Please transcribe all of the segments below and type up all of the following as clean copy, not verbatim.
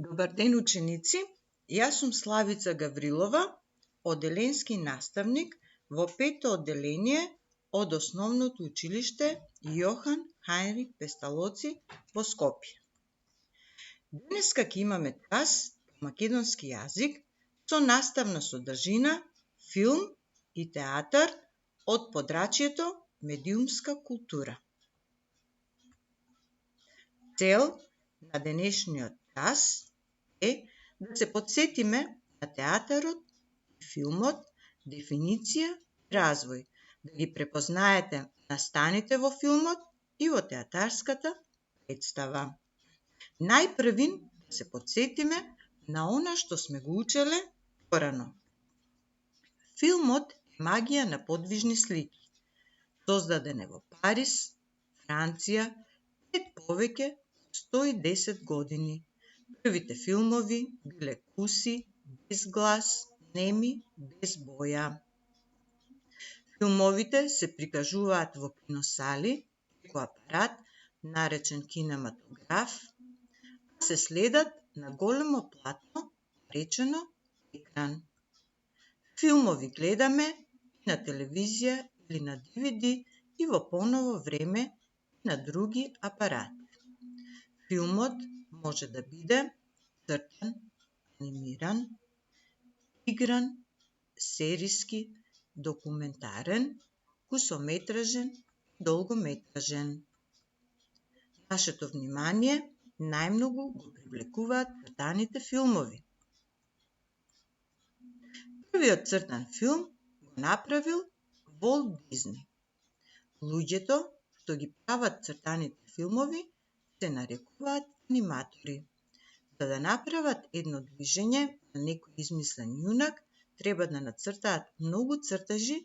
Добар ден, ученици! Јас сум Славица Гаврилова, оделенски наставник во 5-то одделение од Основното училиште Јохан Хајнрих Песталоци во Скопје. Денеска ќе имаме час по македонски јазик со наставна содржина, филм и театар од подрачјето медиумска култура. Цел на денешниот час е да се потсетиме на театарот и филмот, дефиниција и развој, да ги препознаете настаните во филмот и во театарската представа. Најпрвин да се потсетиме на она што сме го учеле порано. Филмот е магија на подвижни слики, создадене во Париз, Франција, пред повеќе 110 години. Првите филмови биле куси, без глас, неми, без боја. Филмовите се прикажуваат во киносали преку апарат наречен кинематограф, а се следат на големо платно речено екран. Филмови гледаме и на телевизија или на DVD и во поново време и на други апарати. Филмот може да биде цртан, анимиран, игран, сериски, документарен, кусометражен, долгометражен. Нашето внимание најмногу го привлекуваат цртаните филмови. Првиот цртан филм го направил Волт Дизни. Луѓето што ги прават цртаните филмови се нарекуваат аниматори. За да направат едно движење на некој измислен јунак, треба да нацртаат многу цртежи,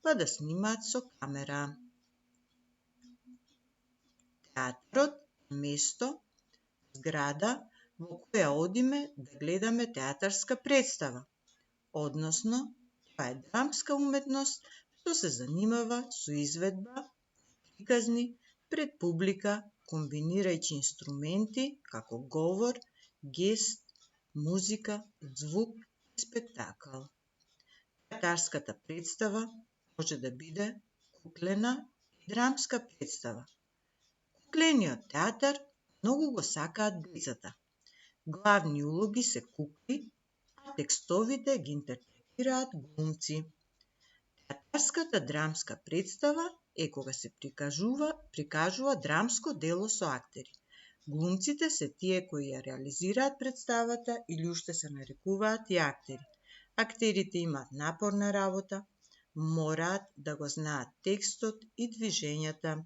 па да снимаат со камера. Театарот е место, зграда во која одиме да гледаме театарска представа, односно, тоа е драмска уметност што се занимава со изведба, приказни, пред публика, комбинирајќи инструменти како говор, гест, музика, звук и спектакл. Театарската представа може да биде куклена и драмска представа. Куклениот театар многу го сакаат децата. Главни улоги се кукли, а текстовите ги интерпретираат глумци. Театарската драмска представа е кога се прикажува драмско дело со актери. Глумците се тие кои ја реализираат представата или уште се нарекуваат и актери. Актерите имаат напорна работа, мораат да го знаат текстот и движењата,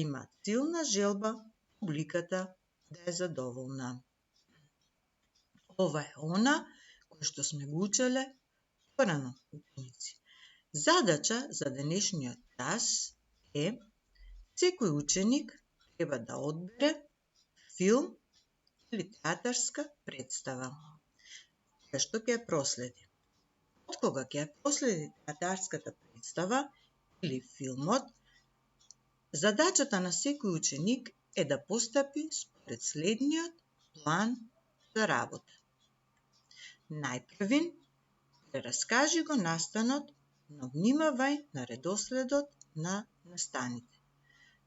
имаат силна желба публиката да е задоволна. Ова е она кој што сме го учеле порано, ученици. Задача за денешниот час е секој ученик треба да одбере филм или театарска представа, која што ќе ја проследи. Откога ќе ја проследи театарската представа или филмот, задачата на секој ученик е да постапи според следниот план за работа. Најпрвин, прераскажи го настанот, но внимавај на редоследот на настаните.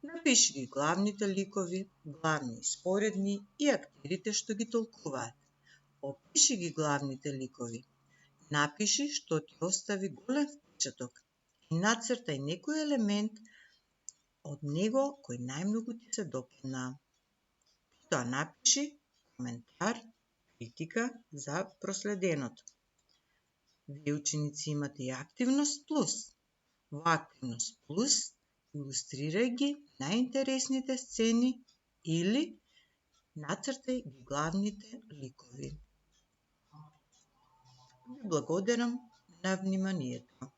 Напиши ги главните ликови, главни и споредни и актерите што ги толкуваат. Опиши ги главните ликови. Напиши што ти остави голем впечаток и нацртај некој елемент од него кој најмногу ти се допадна. Тоа напиши коментар, критика за проследеното. Вие, ученици, имате и активност плюс. Во активност плюс илустрирај ги најинтересните сцени или нацртај ги главните ликови. Ви благодарам на вниманието.